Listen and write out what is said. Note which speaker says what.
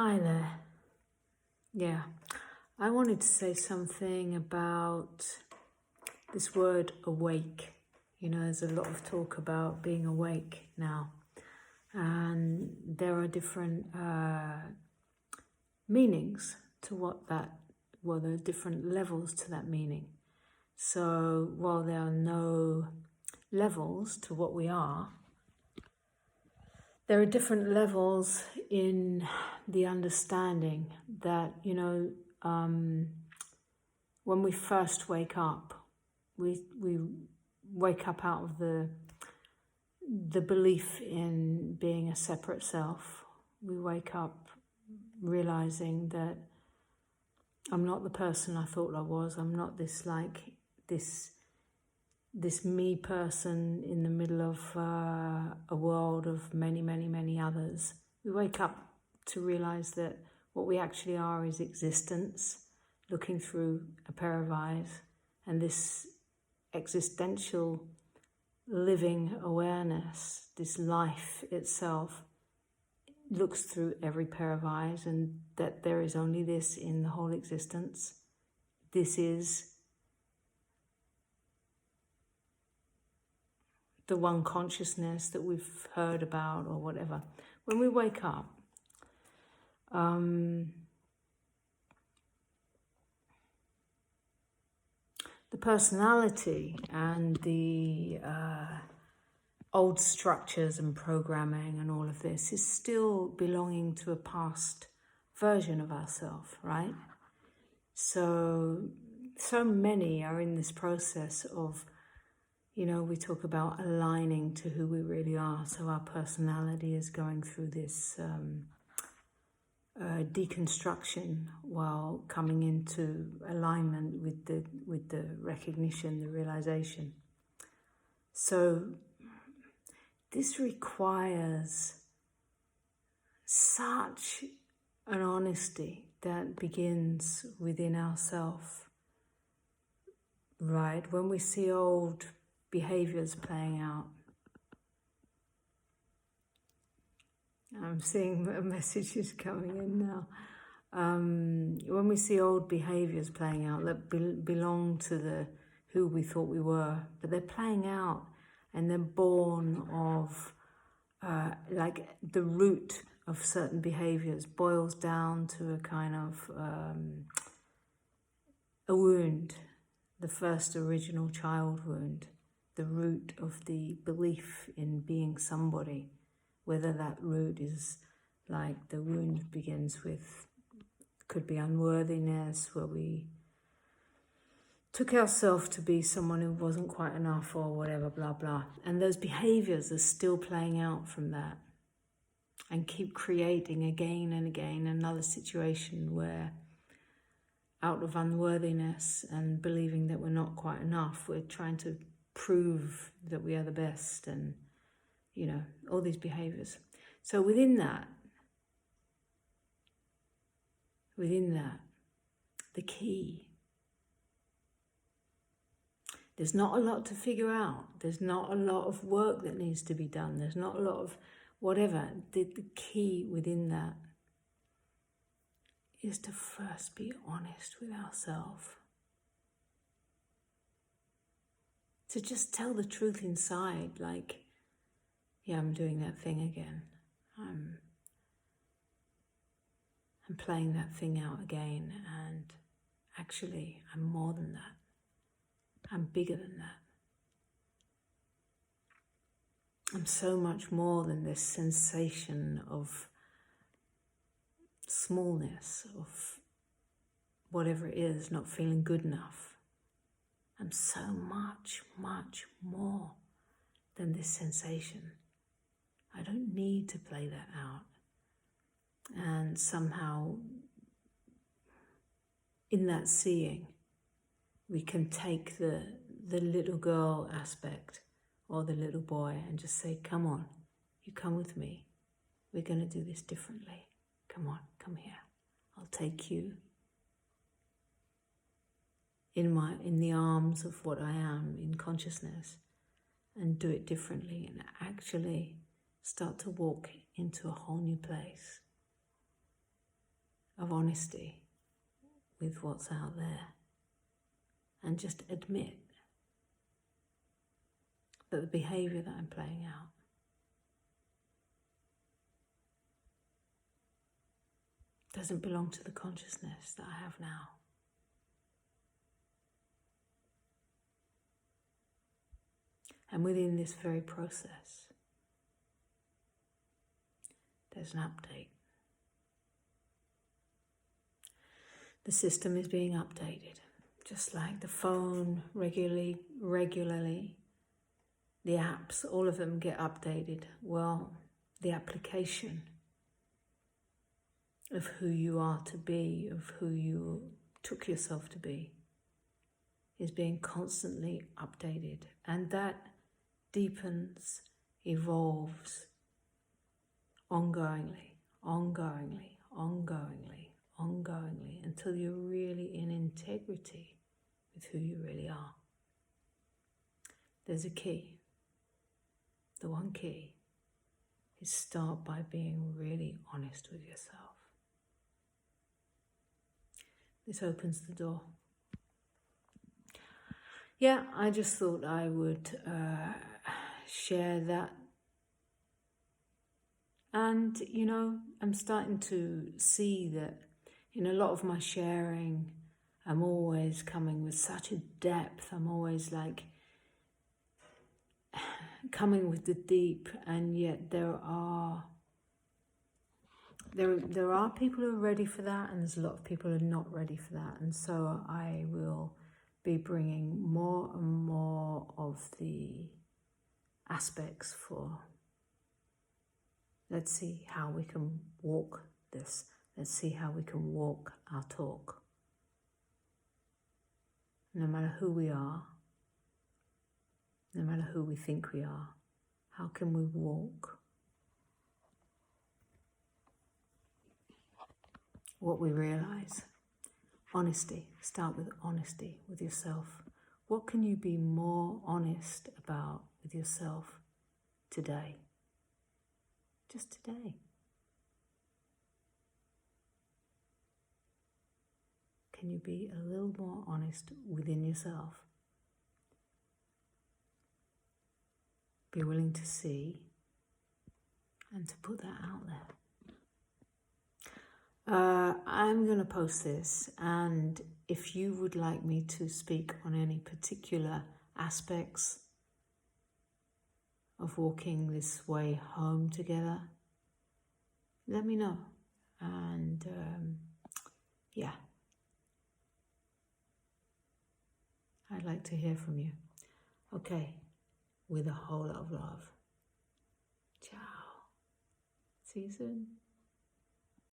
Speaker 1: Hi there. Yeah, I wanted to say something about this word awake. You know, there's a lot of talk about being awake now, and there are different meanings to there are different levels to that meaning. So while there are no levels to what we are, there are different levels in the understanding that, when we first wake up, we wake up out of the belief in being a separate self. We wake up realizing that I'm not the person I thought I was. I'm not this me person in the middle of a world of many, many, many others. We wake up to realize that what we actually are is existence, looking through a pair of eyes, and this existential living awareness, this life itself, looks through every pair of eyes, and that there is only this in the whole existence. This is the one consciousness that we've heard about or whatever. When we wake up, the personality and the old structures and programming and all of this is still belonging to a past version of ourselves, right? So many are in this process of, we talk about aligning to who we really are. So our personality is going through this deconstruction while coming into alignment with the recognition, the realization. So this requires such an honesty that begins within ourselves, right? When we see old behaviors playing out. I'm seeing messages coming in now. When we see old behaviors playing out that belong to who we thought we were, but they're playing out and they're born of the root of certain behaviors boils down to a kind of a wound, the first original child wound, the root of the belief in being somebody, whether that root is like the wound begins with, could be unworthiness, where we took ourselves to be someone who wasn't quite enough or whatever, blah, blah. And those behaviors are still playing out from that and keep creating again and again another situation where out of unworthiness and believing that we're not quite enough, we're trying to prove that we are the best and, all these behaviors. So within that, the key, there's not a lot to figure out. There's not a lot of work that needs to be done. There's not a lot of whatever. The key within that is to first be honest with ourselves. To just tell the truth inside, like, yeah, I'm doing that thing again. I'm playing that thing out again, and actually I'm more than that. I'm bigger than that. I'm so much more than this sensation of smallness, of whatever it is, not feeling good enough. I'm so much, much more than this sensation. I don't need to play that out. And somehow, in that seeing, we can take the little girl aspect or the little boy and just say, come on, you come with me. We're going to do this differently. Come on, come here. I'll take you in the arms of what I am in consciousness and do it differently and actually start to walk into a whole new place. of honesty with what's out there and just admit that the behaviour that I'm playing out doesn't belong to the consciousness that I have now. And within this very process, there's an update. The system is being updated, just like the phone regularly, the apps, all of them get updated. Well, the application of who you are to be, of who you took yourself to be, is being constantly updated. And that deepens, evolves, ongoingly, until you're really in integrity with who you really are. There's a key. The one key is start by being really honest with yourself. This opens the door. Yeah, I just thought I would share that. And, you know, I'm starting to see that in a lot of my sharing, I'm always coming with such a depth. I'm always like coming with the deep, and yet there are people who are ready for that, and there's a lot of people who are not ready for that. And so I will be bringing more and more of the aspects for, let's see how we can walk this. Let's see how we can walk our talk. No matter who we are, no matter who we think we are, how can we walk what we realize? Honesty. Start with honesty with yourself. What can you be more honest about with yourself today? Just today. Can you be a little more honest within yourself? Be willing to see and to put that out there. I'm going to post this, and if you would like me to speak on any particular aspects of walking this way home together, let me know. And yeah, I'd like to hear from you. Okay, with a whole lot of love. Ciao. See you soon.